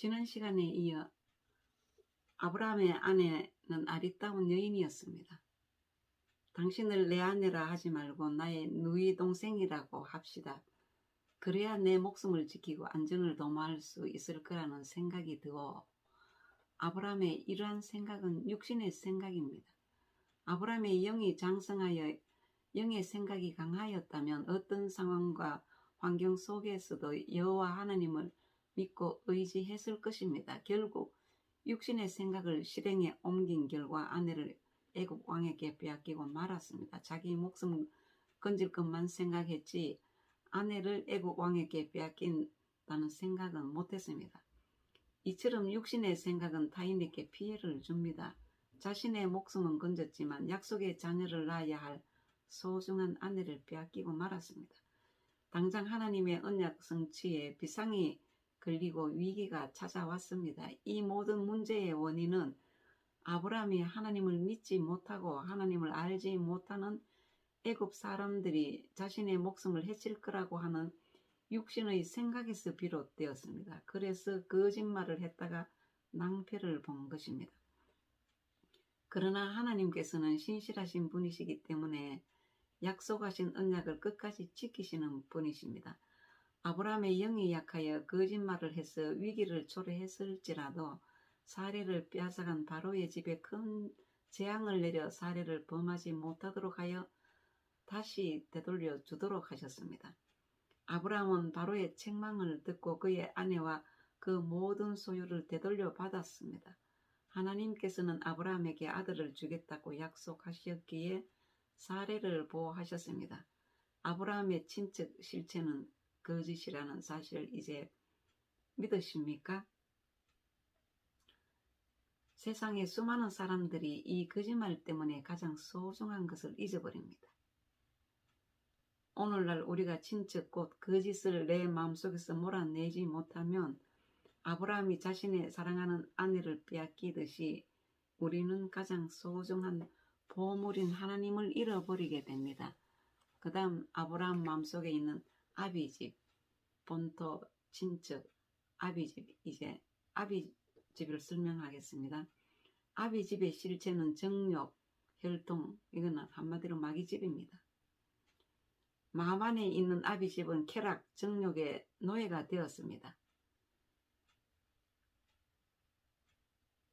지난 시간에 이어 아브라함의 아내는 아리따운 여인이었습니다. 당신을 내 아내라 하지 말고 나의 누이 동생이라고 합시다. 그래야 내 목숨을 지키고 안전을 도모할 수 있을 거라는 생각이 들어 아브라함의 이러한 생각은 육신의 생각입니다. 아브라함의 영이 장성하여 영의 생각이 강하였다면 어떤 상황과 환경 속에서도 여호와 하나님을 믿고 의지했을 것입니다. 결국 육신의 생각을 실행에 옮긴 결과 아내를 애굽 왕에게 빼앗기고 말았습니다. 자기 목숨 건질 것만 생각했지 아내를 애굽 왕에게 빼앗긴다는 생각은 못했습니다. 이처럼 육신의 생각은 타인에게 피해를 줍니다. 자신의 목숨은 건졌지만 약속의 자녀를 낳아야 할 소중한 아내를 빼앗기고 말았습니다. 당장 하나님의 언약 성취에 비상이 걸리고 위기가 찾아왔습니다. 이 모든 문제의 원인은 아브라함이 하나님을 믿지 못하고 하나님을 알지 못하는 애굽 사람들이 자신의 목숨을 해칠 거라고 하는 육신의 생각에서 비롯되었습니다. 그래서 거짓말을 했다가 낭패를 본 것입니다. 그러나 하나님께서는 신실하신 분이시기 때문에 약속하신 언약을 끝까지 지키시는 분이십니다. 아브라함의 영이 약하여 거짓말을 해서 위기를 초래했을지라도 사례를 빼앗아간 바로의 집에 큰 재앙을 내려 사례를 범하지 못하도록 하여 다시 되돌려 주도록 하셨습니다. 아브라함은 바로의 책망을 듣고 그의 아내와 그 모든 소유를 되돌려 받았습니다. 하나님께서는 아브라함에게 아들을 주겠다고 약속하셨기에 사례를 보호하셨습니다. 아브라함의 친척 실체는 거짓이라는 사실을 이제 믿으십니까? 세상의 수많은 사람들이 이 거짓말 때문에 가장 소중한 것을 잊어버립니다. 오늘날 우리가 친척 곧 거짓을 내 마음속에서 몰아내지 못하면 아브라함이 자신의 사랑하는 아내를 빼앗기듯이 우리는 가장 소중한 보물인 하나님을 잃어버리게 됩니다. 그 다음 아브라함 마음속에 있는 아비집, 본토, 친척, 아비집, 이제 아비집을 설명하겠습니다. 아비집의 실체는 정욕, 혈통, 이거는 한마디로 마귀집입니다. 마음 안에 있는 아비집은 쾌락, 정욕의 노예가 되었습니다.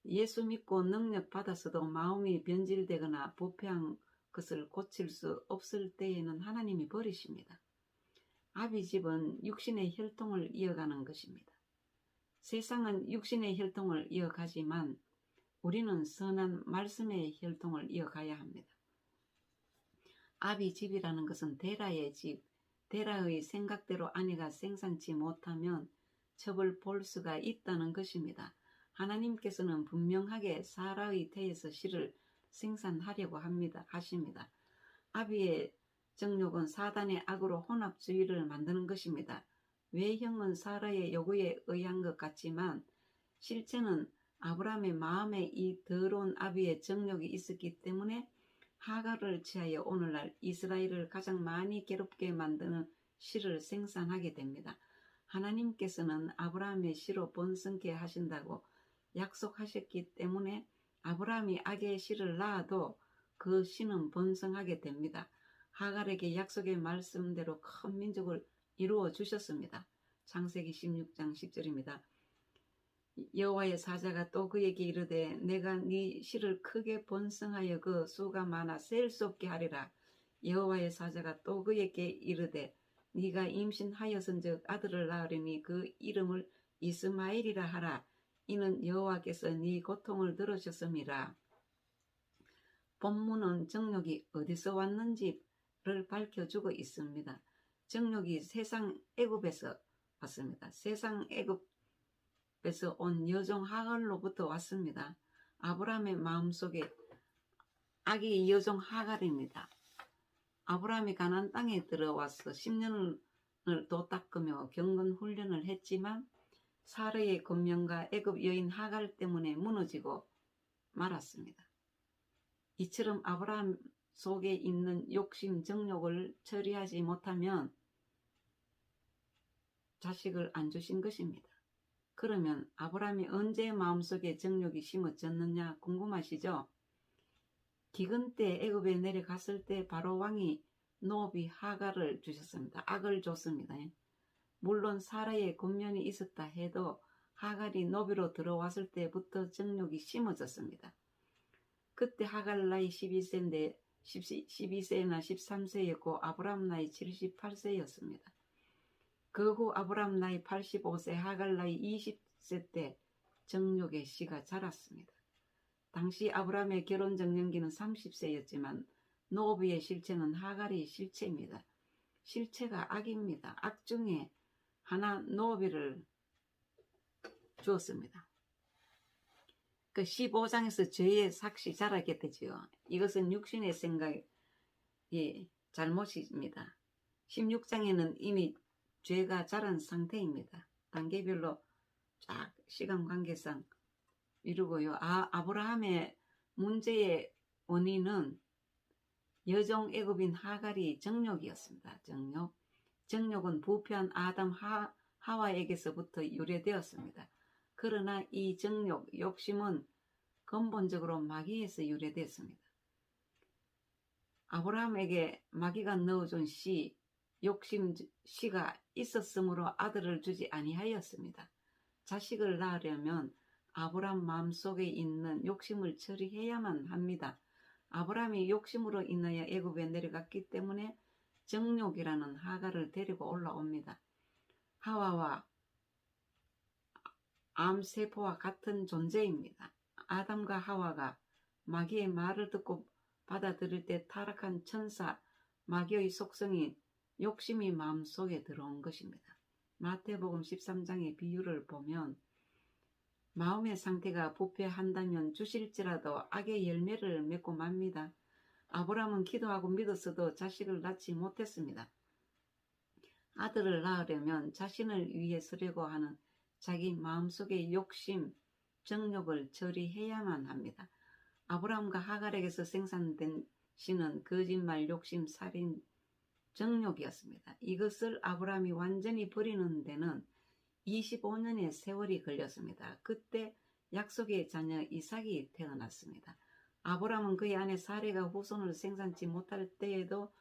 예수 믿고 능력 받아서도 마음이 변질되거나 부패한 것을 고칠 수 없을 때에는 하나님이 버리십니다. 아비집은 육신의 혈통을 이어가는 것입니다. 세상은 육신의 혈통을 이어가지만 우리는 선한 말씀의 혈통을 이어가야 합니다. 아비집이라는 것은 데라의 집, 데라의 생각대로 아내가 생산치 못하면 첩을 볼 수가 있다는 것입니다. 하나님께서는 분명하게 사라의 태에서 씨를 생산하려고 하십니다. 아비의 정욕은 사단의 악으로 혼합주의를 만드는 것입니다. 외형은 사라의 요구에 의한 것 같지만 실제는 아브라함의 마음에 이 더러운 아비의 정욕이 있었기 때문에 하갈을 취하여 오늘날 이스라엘을 가장 많이 괴롭게 만드는 씨를 생산하게 됩니다. 하나님께서는 아브라함의 씨로 번성케 하신다고 약속하셨기 때문에 아브라함이 악의 씨를 낳아도 그 씨는 번성하게 됩니다. 하갈에게 약속의 말씀대로 큰 민족을 이루어 주셨습니다. 창세기 16장 10절입니다. 여호와의 사자가 또 그에게 이르되 내가 네 씨를 크게 번성하여 그 수가 많아 셀 수 없게 하리라. 여호와의 사자가 또 그에게 이르되 네가 임신하여선즉 아들을 낳으리니 그 이름을 이스마엘이라 하라. 이는 여호와께서 네 고통을 들으셨음이라. 본문은 정욕이 어디서 왔는지를 밝혀주고 있습니다. 정욕이 세상 애굽에서 왔습니다. 세상 애굽에서 온 여종 하갈로부터 왔습니다. 아브라함의 마음속에 악이 여종 하갈입니다. 아브라함이 가나안 땅에 들어와서 10년을 도닦으며 경건 훈련을 했지만 사르의 권명과 애굽 여인 하갈 때문에 무너지고 말았습니다. 이처럼 아브라함 속에 있는 욕심, 정욕을 처리하지 못하면 자식을 안 주신 것입니다. 그러면 아브라함이 언제 마음속에 정욕이 심어졌느냐 궁금하시죠? 기근 때 애굽에 내려갔을 때 바로 왕이 노비 하갈을 주셨습니다. 악을 줬습니다. 물론 사라의 권면이 있었다 해도 하갈이 노비로 들어왔을 때부터 정욕이 심어졌습니다. 그때 하갈 나이 12세나 13세였고 아브라함 나이 78세였습니다. 그 후 아브라함 나이 85세, 하갈 나이 20세 때 정욕의 씨가 자랐습니다. 당시 아브라함의 결혼 정년기는 30세였지만 노비의 실체는 하갈의 실체입니다. 실체가 악입니다. 악 중에 하나 노비를 주었습니다. 그 15장에서 죄의 삭시 자라게 되지요. 이것은 육신의 생각이 잘못입니다. 16장에는 이미 죄가 자란 상태입니다. 단계별로 쫙 시간 관계상 이루고요. 아브라함의 문제의 원인은 여종 애굽인 하갈이 정욕이었습니다. 정욕은 부패한 아담 하와에게서부터 유래되었습니다. 그러나 이 정욕, 욕심은 근본적으로 마귀에서 유래되었습니다. 아브라함에게 마귀가 넣어준 욕심 씨가 있었으므로 아들을 주지 아니하였습니다. 자식을 낳으려면 아브라함 마음속에 있는 욕심을 처리해야만 합니다. 아브라함이 욕심으로 인하여 애굽에 내려갔기 때문에 정욕이라는 하갈을 데리고 올라옵니다. 하와와 암세포와 같은 존재입니다. 아담과 하와가 마귀의 말을 듣고 받아들일 때 타락한 천사 마귀의 속성인 욕심이 마음속에 들어온 것입니다. 마태복음 13장의 비유를 보면 마음의 상태가 부패한다면 주실지라도 악의 열매를 맺고 맙니다. 아브라함은 기도하고 믿었어도 자식을 낳지 못했습니다. 아들을 낳으려면 자신을 위해 쓰려고 하는 자기 마음속의 욕심, 정욕을 처리해야만 합니다. 아브라함과 하갈에게서 생산된 씨는 거짓말, 욕심, 살인, 정욕이었습니다. 이것을 아브라함이 완전히 버리는 데는 25년의 세월이 걸렸습니다. 그때 약속의 자녀 이삭이 태어났습니다. 아브라함은 그의 아내 사레가 후손을 생산치 못할 때에도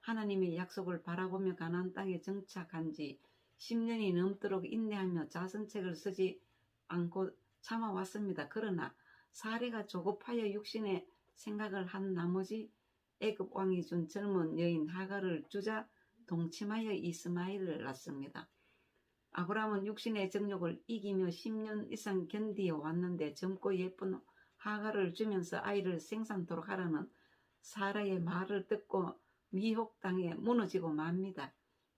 하나님의 약속을 바라보며 가나안 땅에 정착한 지 10년이 넘도록 인내하며 자선책을 쓰지 않고 참아왔습니다. 그러나 사레가 조급하여 육신의 생각을 한 나머지 애굽 왕이 준 젊은 여인 하갈을 주자 동침하여 이스마엘을 낳습니다. 아브라함은 육신의 정욕을 이기며 10년 이상 견디어 왔는데 젊고 예쁜 하갈을 주면서 아이를 생산토록 하라는 사라의 말을 듣고 미혹당해 무너지고 맙니다.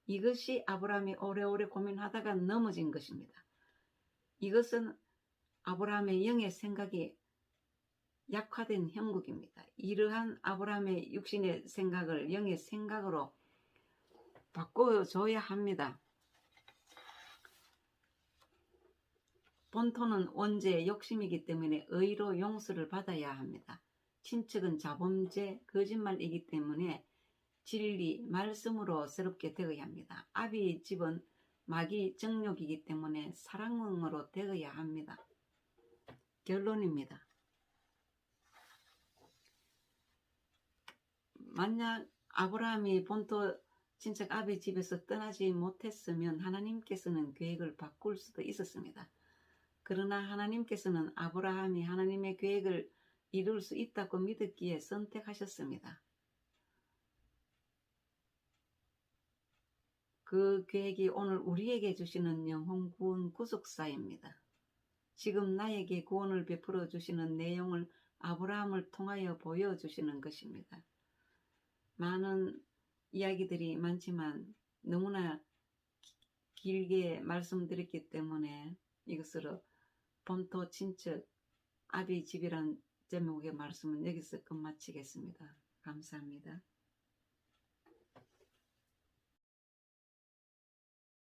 이것이 아브라함이 오래오래 고민하다가 넘어진 것입니다. 이것은 아브라함의 영의 생각이 약화된 형국입니다. 이러한 아브라함의 육신의 생각을 영의 생각으로 바꿔줘야 합니다. 본토는 원죄의 욕심이기 때문에 의로 용서를 받아야 합니다. 친척은 자범죄, 거짓말이기 때문에 진리, 말씀으로 새롭게 되어야 합니다. 아비의 집은 마귀 정욕이기 때문에 사랑으로 되어야 합니다. 결론입니다. 만약 아브라함이 본토 친척 아비 집에서 떠나지 못했으면 하나님께서는 계획을 바꿀 수도 있었습니다. 그러나 하나님께서는 아브라함이 하나님의 계획을 이룰 수 있다고 믿었기에 선택하셨습니다. 그 계획이 오늘 우리에게 주시는 영혼 구원 구속사입니다. 지금 나에게 구원을 베풀어 주시는 내용을 아브라함을 통하여 보여주시는 것입니다. 많은 이야기들이 많지만 너무나 길게 말씀드렸기 때문에 이것으로 본토 친척 아비 집이란 제목의 말씀은 여기서 끝마치겠습니다. 감사합니다.